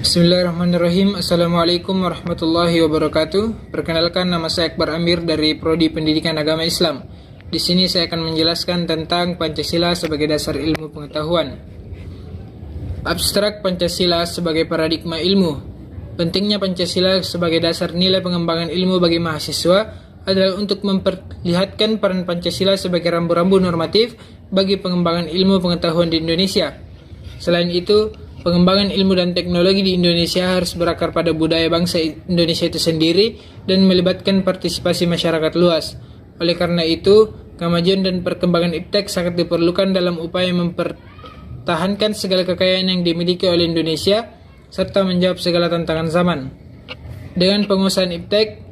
Bismillahirrahmanirrahim. Assalamualaikum warahmatullahi wabarakatuh. Perkenalkan, nama saya Akbar Amir dari Prodi Pendidikan Agama Islam. Di sini saya akan menjelaskan tentang Pancasila sebagai dasar ilmu pengetahuan. Abstrak Pancasila sebagai paradigma ilmu. Pentingnya Pancasila sebagai dasar nilai pengembangan ilmu bagi mahasiswa adalah untuk memperlihatkan peran Pancasila sebagai rambu-rambu normatif bagi pengembangan ilmu pengetahuan di Indonesia. Selain itu, pengembangan ilmu dan teknologi di Indonesia harus berakar pada budaya bangsa Indonesia itu sendiri dan melibatkan partisipasi masyarakat luas. Oleh karena itu, kemajuan dan perkembangan iptek sangat diperlukan dalam upaya mempertahankan segala kekayaan yang dimiliki oleh Indonesia serta menjawab segala tantangan zaman. Dengan pengusahaan iptek,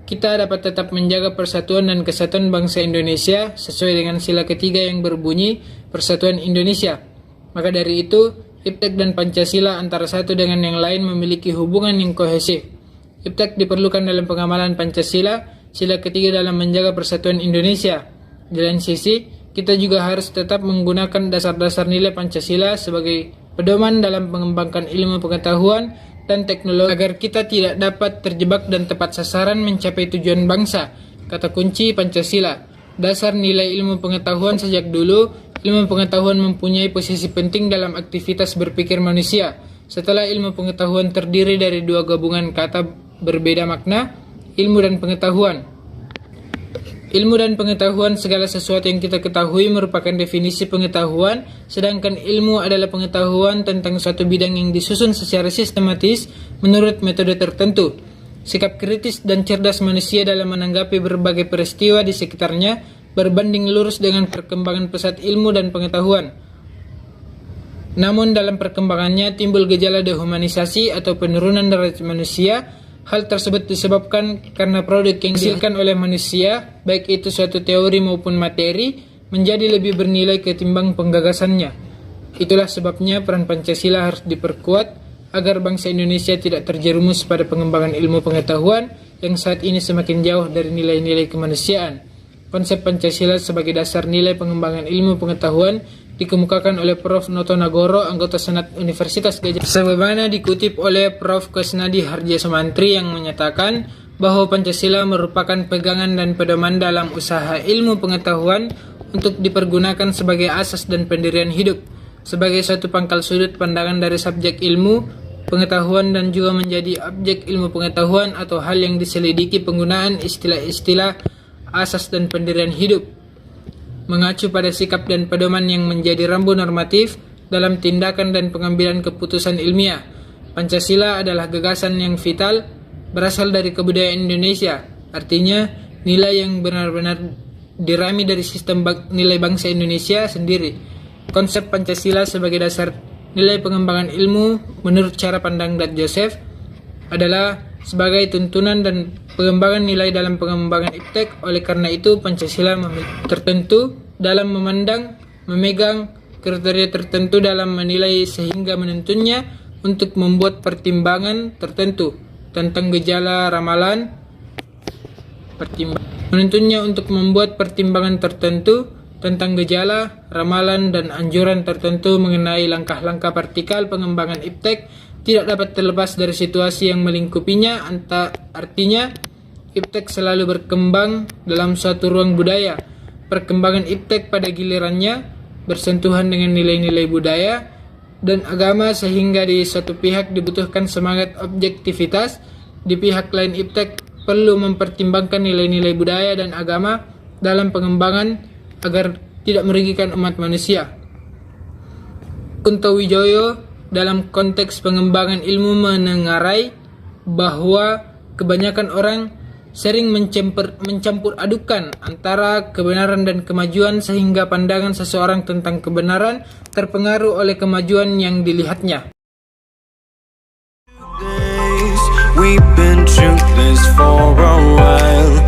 kita dapat tetap menjaga persatuan dan kesatuan bangsa Indonesia sesuai dengan sila ketiga yang berbunyi Persatuan Indonesia. Maka dari itu, iptek dan Pancasila antara satu dengan yang lain memiliki hubungan yang kohesif. Iptek diperlukan dalam pengamalan Pancasila, sila ketiga dalam menjaga persatuan Indonesia. Di lain sisi, kita juga harus tetap menggunakan dasar-dasar nilai Pancasila sebagai pedoman dalam mengembangkan ilmu pengetahuan dan teknologi agar kita tidak dapat terjebak dan tepat sasaran mencapai tujuan bangsa. Kata kunci Pancasila, dasar nilai ilmu pengetahuan. Sejak dulu, ilmu pengetahuan mempunyai posisi penting dalam aktivitas berpikir manusia. Setelah ilmu pengetahuan terdiri dari dua gabungan kata berbeda makna, ilmu dan pengetahuan. Ilmu dan pengetahuan, segala sesuatu yang kita ketahui merupakan definisi pengetahuan, sedangkan ilmu adalah pengetahuan tentang suatu bidang yang disusun secara sistematis menurut metode tertentu. Sikap kritis dan cerdas manusia dalam menanggapi berbagai peristiwa di sekitarnya berbanding lurus dengan perkembangan pesat ilmu dan pengetahuan. Namun dalam perkembangannya timbul gejala dehumanisasi atau penurunan derajat manusia. Hal tersebut disebabkan karena produk yang dihasilkan oleh manusia, baik itu suatu teori maupun materi, menjadi lebih bernilai ketimbang penggagasannya. Itulah sebabnya peran Pancasila harus diperkuat agar bangsa Indonesia tidak terjerumus pada pengembangan ilmu pengetahuan yang saat ini semakin jauh dari nilai-nilai kemanusiaan. Konsep Pancasila sebagai dasar nilai pengembangan ilmu pengetahuan dikemukakan oleh Prof. Noto Nagoro, anggota Senat Universitas Gadjah. Sebagaimana dikutip oleh Prof. Kusnadi Harjasumantri yang menyatakan bahwa Pancasila merupakan pegangan dan pedoman dalam usaha ilmu pengetahuan untuk dipergunakan sebagai asas dan pendirian hidup, sebagai suatu pangkal sudut pandangan dari subjek ilmu pengetahuan dan juga menjadi objek ilmu pengetahuan atau hal yang diselidiki penggunaan istilah-istilah asas dan pendirian hidup, mengacu pada sikap dan pedoman yang menjadi rambu normatif dalam tindakan dan pengambilan keputusan ilmiah. Pancasila adalah gagasan yang vital berasal dari kebudayaan Indonesia, artinya nilai yang benar-benar dirami dari sistem nilai bangsa Indonesia sendiri. Konsep Pancasila sebagai dasar nilai pengembangan ilmu menurut cara pandang Dat Joseph adalah sebagai tuntunan dan pengembangan nilai dalam pengembangan iptek. Oleh karena itu, Pancasila tertentu dalam memandang, memegang kriteria tertentu dalam menilai sehingga menuntunnya untuk membuat pertimbangan tertentu tentang gejala ramalan, menuntunnya untuk membuat pertimbangan tertentu tentang gejala, ramalan, dan anjuran tertentu mengenai langkah-langkah vertikal pengembangan iptek tidak dapat terlepas dari situasi yang melingkupinya. Artinya, iptek selalu berkembang dalam suatu ruang budaya. Perkembangan iptek pada gilirannya bersentuhan dengan nilai-nilai budaya dan agama, sehingga di suatu pihak dibutuhkan semangat objektivitas, di pihak lain iptek perlu mempertimbangkan nilai-nilai budaya dan agama dalam pengembangan agar tidak merugikan umat manusia. Kunto Wijoyo dalam konteks pengembangan ilmu menengarai bahwa kebanyakan orang sering mencampur adukan antara kebenaran dan kemajuan sehingga pandangan seseorang tentang kebenaran terpengaruh oleh kemajuan yang dilihatnya. We've been through this for a while.